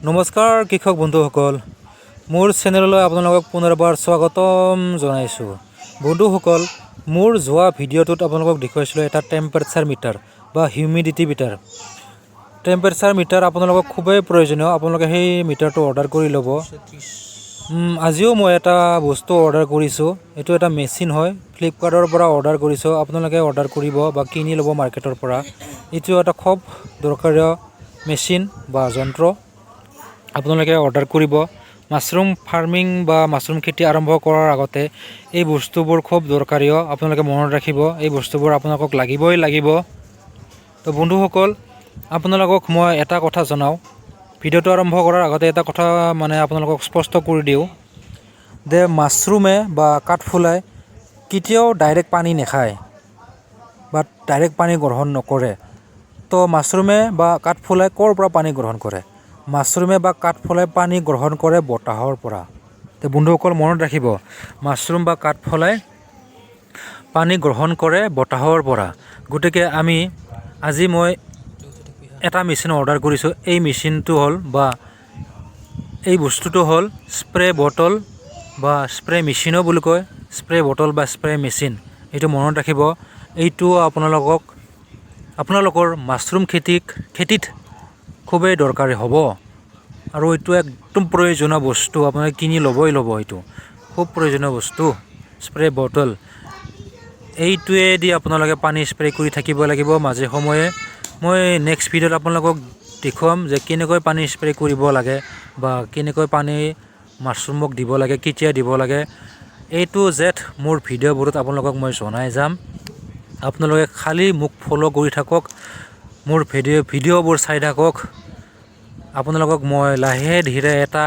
নমস্কাৰ কৃষক বন্ধুসকল, মোৰ চেনেললৈ আপোনালোকক পুনৰবাৰ স্বাগতম জনাইছোঁ। বন্ধুসকল, মোৰ যোৱা ভিডিঅ'টোত আপোনালোকক দেখুৱাইছিলোঁ এটা টেম্পাৰেচাৰ মিটাৰ বা হিউমিডিটি মিটাৰ। টেম্পাৰেচাৰ মিটাৰ আপোনালোকক খুবেই প্ৰয়োজনীয়, আপোনালোকে সেই মিটাৰটো অৰ্ডাৰ কৰি ল'ব। আজিও মই এটা বস্তু অৰ্ডাৰ কৰিছোঁ, এইটো এটা মেচিন হয়, ফ্লিপকাৰ্টৰ পৰা অৰ্ডাৰ কৰিছোঁ। আপোনালোকে অৰ্ডাৰ কৰিব বা কিনি ল'ব মাৰ্কেটৰ পৰা। এইটো এটা খুব দৰকাৰী মেচিন বা যন্ত্ৰ। আপোনালোকে অৰ্ডাৰ কৰিব। মাছৰুম ফাৰ্মিং বা মাছৰুম খেতি আৰম্ভ কৰাৰ আগতে এই বস্তুবোৰ খুব দৰকাৰী। আপোনালোকে মনত ৰাখিব, এই বস্তুবোৰ আপোনালোকক লাগিবই লাগিব। তো বন্ধুসকল, আপোনালোকক মই এটা কথা জনাওঁ, ভিডিঅ'টো আৰম্ভ কৰাৰ আগতে এটা কথা আপোনালোকক স্পষ্ট কৰি দিওঁ যে মাছৰুমে বা কাঠফুলাই কেতিয়াও ডাইৰেক্ট পানী নাখায় বা ডাইৰেক্ট পানী গ্ৰহণ নকৰে। তো মাছৰুমে বা কাঠফুলাই ক'ৰ পৰা পানী গ্ৰহণ কৰে? মাছৰুমে বা কাঠফুলাই পানী গ্ৰহণ কৰে বতাহৰ পৰা। তো বন্ধুসকল মনত ৰাখিব, মাছৰুম বা কাঠফুলাই পানী গ্ৰহণ কৰে বতাহৰ পৰা। গতিকে আজি মই এটা মেচিন অৰ্ডাৰ কৰিছোঁ। এই মেচিনটো হ'ল বা এই বস্তুটো হ'ল স্প্ৰে বটল বা স্প্ৰে মেচিনো বুলি কয়। স্প্ৰে বটল বা স্প্ৰে মেচিন, এইটো মনত ৰাখিব। এইটো আপোনালোকৰ মাছৰুম খেতিত খুবেই দৰকাৰী হ'ব আৰু এইটো একদম প্ৰয়োজনীয় বস্তু। আপোনালোকে কিনি ল'ব। এইটো খুব প্ৰয়োজনীয় বস্তু, স্প্ৰে বটল। এইটোৱেদি আপোনালোকে পানী স্প্ৰে কৰি থাকিব লাগিব মাজে সময়ে। মই নেক্সট ভিডিঅ'ত আপোনালোকক দেখুৱাম যে কেনেকৈ পানী স্প্ৰে কৰিব লাগে বা কেনেকৈ পানী মাছৰুমক দিব লাগে, কেতিয়া দিব লাগে। এইটো মোৰ ভিডিঅ'বোৰত আপোনালোকক মই জনাই যাম। আপোনালোকে খালি মোক ফ'ল' কৰি থাকক, মোৰ ভিডিঅ'বোৰ চাই থাকক। আপোনালোকক মই লাহে ধীৰে এটা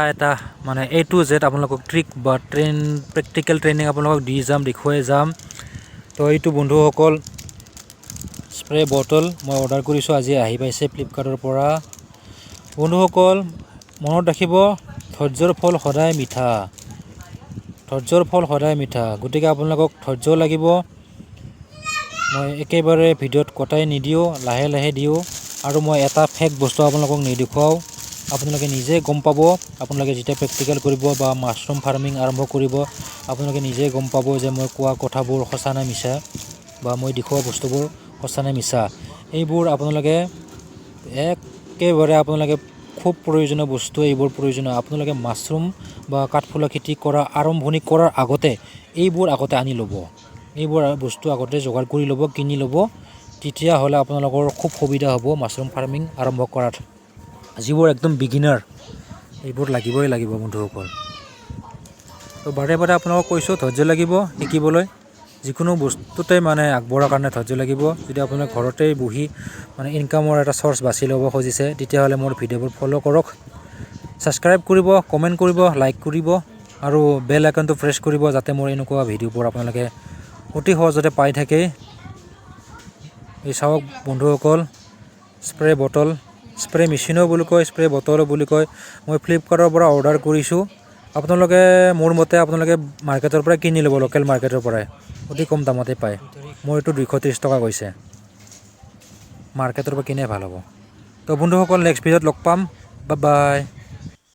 A to Z আপোনালোকক ট্ৰিক বা প্ৰেক্টিকেল ট্ৰেইনিং আপোনালোকক দি যাম, দেখুৱাই যাম। তো এইটো বন্ধুসকল স্প্ৰে বটল মই অৰ্ডাৰ কৰিছোঁ, আজি আহি পাইছে ফ্লিপকাৰ্টৰ পৰা। বন্ধুসকল মনত ৰাখিব, ধৈৰ্য্যৰ ফল সদায় মিঠা। গতিকে আপোনালোকক ধৈৰ্য্য লাগিব। মই একেবাৰে ভিডিঅ'ত কটাই নিদিওঁ, লাহে লাহে দিওঁ। আৰু মই এটা ফেক বস্তু আপোনালোকক নেদেখুৱাওঁ। আপোনালোকে নিজে গম পাব। আপোনালোকে যেতিয়া প্ৰেক্টিকেল কৰিব বা মাছৰুম ফাৰ্মিং আৰম্ভ কৰিব, আপোনালোকে নিজে গম পাব যে মই কোৱা কথাবোৰ সঁচা নে মিছা বা মই দেখুওৱা বস্তুবোৰ সঁচা নে মিছা। এইবোৰ একেবাৰে খুব প্ৰয়োজনীয় বস্তু। এইবোৰ প্ৰয়োজনীয়। আপোনালোকে মাছৰুম বা কাঠফুলা খেতি আৰম্ভণি কৰাৰ আগতে এইবোৰ আনি ল'ব। এইবোৰ বস্তু আগতে যোগাৰ কৰি ল'ব, কিনি ল'ব। তেতিয়াহ'লে আপোনালোকৰ খুব সুবিধা হ'ব মাছৰুম ফাৰ্মিং আৰম্ভ কৰাত। যিবোৰ একদম বিগিনাৰ, এইবোৰ লাগিবই লাগিব বন্ধুসকল। তো বাৰে আপোনালোকক কৈছোঁ, ধৈৰ্য্য লাগিব শিকিবলৈ। যিকোনো বস্তুতে আগবঢ়াৰ কাৰণে ধৈৰ্য্য লাগিব। যদি আপোনালোকে ঘৰতে বহি ইনকামৰ এটা চ'ৰ্চ বাছি ল'ব খুজিছে, তেতিয়াহ'লে মোৰ ভিডিঅ'বোৰ ফ'ল' কৰক, ছাবস্ক্ৰাইব কৰিব, কমেণ্ট কৰিব, লাইক কৰিব আৰু বেল আইকনটো প্ৰেছ কৰিব, যাতে মোৰ এনেকুৱা ভিডিঅ'বোৰ আপোনালোকে অতি সহজতে পাই থাকে। এই চাওক বন্ধুসকল, স্প্ৰে বটল, স্প্ৰে মেচিনো বুলি কয়, স্প্ৰে বটলো বুলি কয়। মই ফ্লিপকাৰ্টৰ পৰা অৰ্ডাৰ কৰিছোঁ। আপোনালোকে মোৰ মতে মাৰ্কেটৰ পৰাই কিনি ল'ব, লোকেল মাৰ্কেটৰ পৰাই অতি কম দামতে পায়। মোৰ এইটো 230 টকা কৈছে, মাৰ্কেটৰ পৰা কিনাই ভাল হ'ব। তো বন্ধুসকল নেক্সট ভিডিঅ'ত লগ পাম। Bye bye.